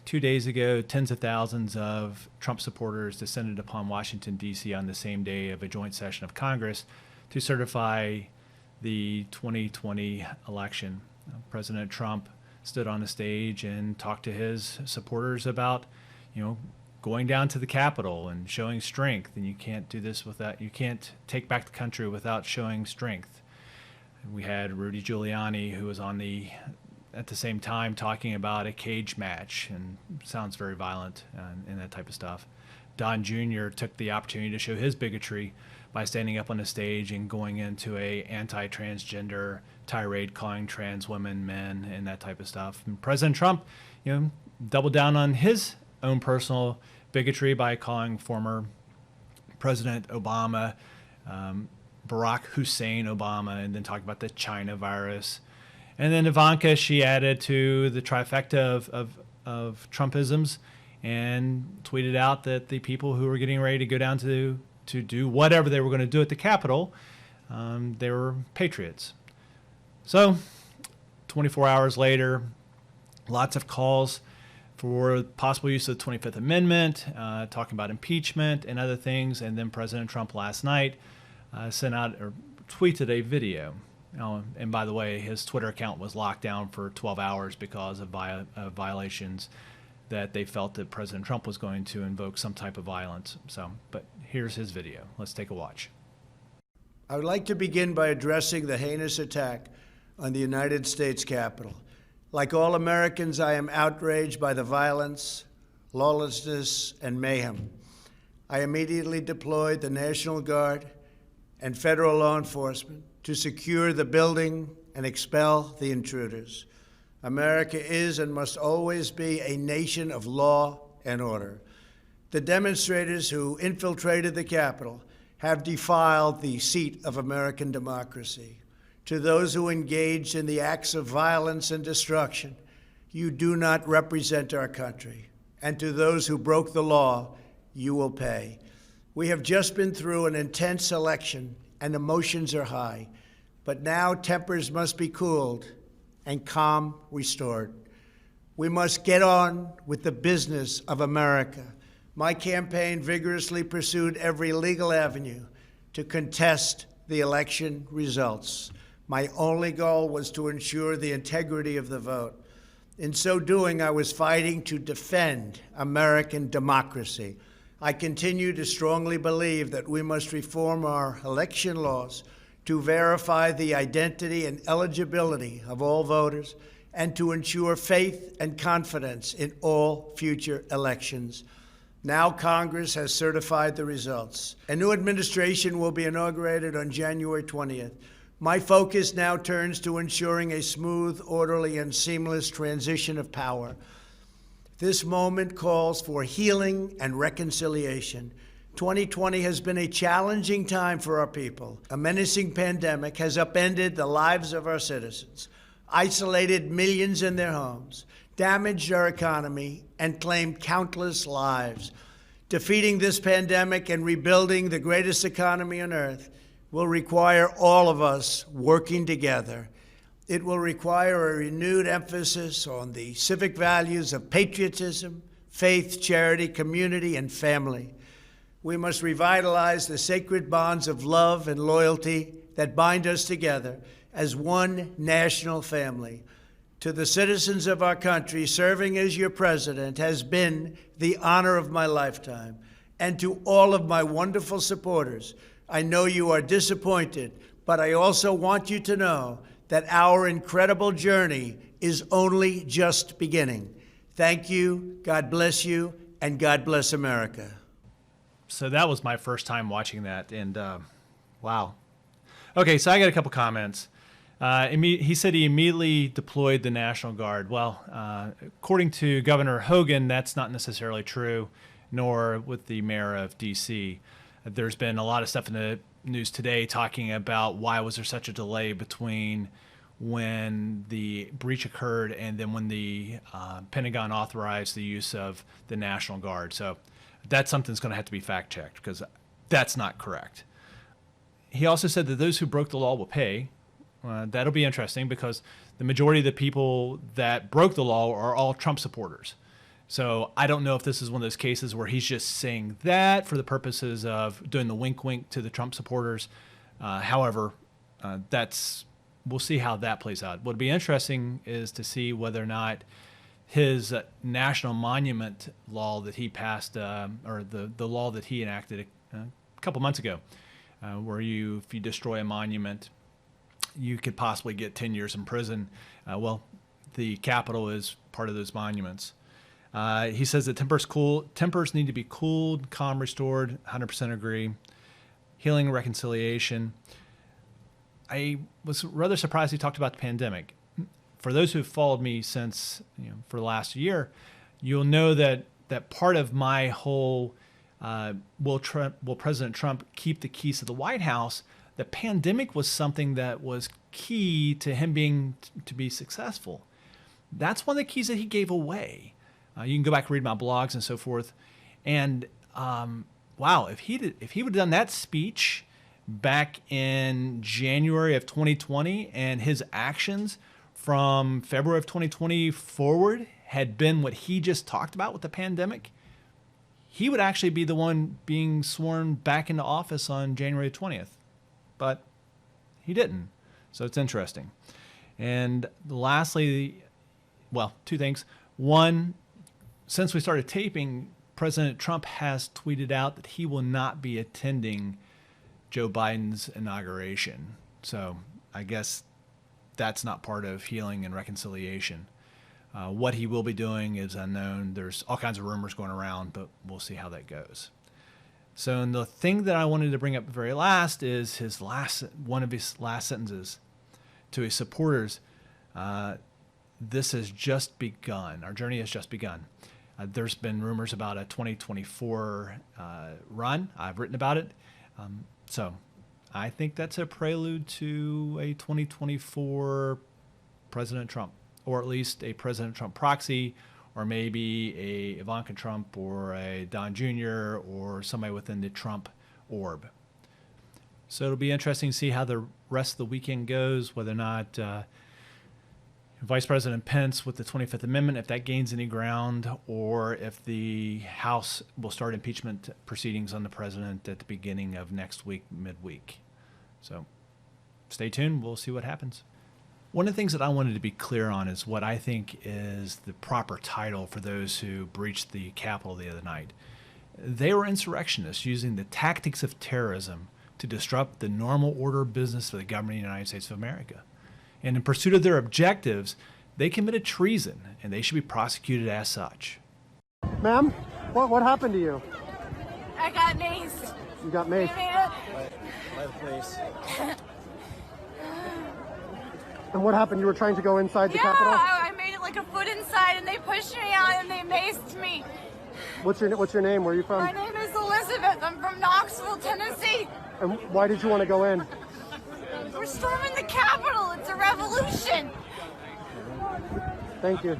2 days ago, tens of thousands of Trump supporters descended upon Washington, D.C. on the same day of a joint session of Congress to certify the 2020 election. President Trump stood on the stage and talked to his supporters about, going down to the Capitol and showing strength. And you can't do this without, you can't take back the country without showing strength. We had Rudy Giuliani, who was at the same time talking about a cage match, and sounds very violent and that type of stuff. Don Jr. took the opportunity to show his bigotry by standing up on the stage and going into a anti-transgender tirade, calling trans women men and that type of stuff. And President Trump, doubled down on his own personal bigotry by calling former President Obama, Barack Hussein Obama, and then talking about the China virus. And then Ivanka, she added to the trifecta of Trumpisms and tweeted out that the people who were getting ready to go down to do whatever they were going to do at the Capitol, they were patriots. So 24 hours later, lots of calls for possible use of the 25th Amendment, talking about impeachment and other things. And then President Trump last night sent out or tweeted a video. And by the way, his Twitter account was locked down for 12 hours because of violations that they felt that President Trump was going to invoke some type of violence. But here's his video. Let's take a watch. I would like to begin by addressing the heinous attack on the United States Capitol. Like all Americans, I am outraged by the violence, lawlessness, and mayhem. I immediately deployed the National Guard and federal law enforcement to secure the building and expel the intruders. America is and must always be a nation of law and order. The demonstrators who infiltrated the Capitol have defiled the seat of American democracy. To those who engaged in the acts of violence and destruction, you do not represent our country. And to those who broke the law, you will pay. We have just been through an intense election and emotions are high, but now tempers must be cooled and calm restored. We must get on with the business of America. My campaign vigorously pursued every legal avenue to contest the election results. My only goal was to ensure the integrity of the vote. In so doing, I was fighting to defend American democracy. I continue to strongly believe that we must reform our election laws to verify the identity and eligibility of all voters and to ensure faith and confidence in all future elections. Now Congress has certified the results. A new administration will be inaugurated on January 20th. My focus now turns to ensuring a smooth, orderly, and seamless transition of power. This moment calls for healing and reconciliation. 2020 has been a challenging time for our people. A menacing pandemic has upended the lives of our citizens, isolated millions in their homes, damaged our economy, and claimed countless lives. Defeating this pandemic and rebuilding the greatest economy on earth will require all of us working together. It will require a renewed emphasis on the civic values of patriotism, faith, charity, community, and family. We must revitalize the sacred bonds of love and loyalty that bind us together as one national family. To the citizens of our country, serving as your president has been the honor of my lifetime. And to all of my wonderful supporters, I know you are disappointed, but I also want you to know that our incredible journey is only just beginning. Thank you, God bless you, and God bless America. So that was my first time watching that, and wow. Okay, so I got a couple comments. He said he immediately deployed the National Guard. Well, according to Governor Hogan, that's not necessarily true, nor with the mayor of D.C. There's been a lot of stuff in the news today talking about why was there such a delay between when the breach occurred and then when the Pentagon authorized the use of the National Guard. So that's something that's going to have to be fact-checked because that's not correct. He also said that those who broke the law will pay. That'll be interesting because the majority of the people that broke the law are all Trump supporters. So I don't know if this is one of those cases where he's just saying that for the purposes of doing the wink wink to the Trump supporters. However, we'll see how that plays out. What'd be interesting is to see whether or not his national monument law that he passed, or the law that he enacted a couple months ago, where if you destroy a monument, you could possibly get 10 years in prison. Well, the Capitol is part of those monuments. He says that tempers need to be cooled, calm restored, 100% agree. Healing and reconciliation. I was rather surprised he talked about the pandemic. For those who've followed me since, for the last year, you'll know that part of my whole will President Trump keep the keys to the White House, the pandemic was something that was key to him to be successful. That's one of the keys that he gave away. You can go back and read my blogs and so forth. And wow, if he would have done that speech back in January of 2020 and his actions from February of 2020 forward had been what he just talked about with the pandemic, he would actually be the one being sworn back into office on January 20th. But he didn't. So it's interesting. And lastly, well, two things. One, since we started taping, President Trump has tweeted out that he will not be attending Joe Biden's inauguration. So I guess that's not part of healing and reconciliation. What he will be doing is unknown. There's all kinds of rumors going around, but we'll see how that goes. So and the thing that I wanted to bring up very last is one of his last sentences to his supporters. This has just begun. Our journey has just begun. There's been rumors about a 2024 run. I've written about it. So I think that's a prelude to a 2024 President Trump, or at least a President Trump proxy, or maybe a Ivanka Trump or a Don Jr. or somebody within the Trump orb. So it'll be interesting to see how the rest of the weekend goes, whether or not Vice President Pence with the 25th Amendment, if that gains any ground, or if the House will start impeachment proceedings on the president at the beginning of next week, midweek. So stay tuned. We'll see what happens. One of the things that I wanted to be clear on is what I think is the proper title for those who breached the Capitol the other night. They were insurrectionists using the tactics of terrorism to disrupt the normal order of business of the government of the United States of America. And in pursuit of their objectives, they committed treason, and they should be prosecuted as such. Ma'am, what happened to you? I got maced. You got maced? By the police. And what happened? You were trying to go inside the Yeah, Capitol? I made it like a foot inside, and they pushed me out, and they maced me. What's your name? Where are you from? My name is Elizabeth. I'm from Knoxville, Tennessee. And why did you want to go in? We're storming the Capitol. It's a revolution. Thank you.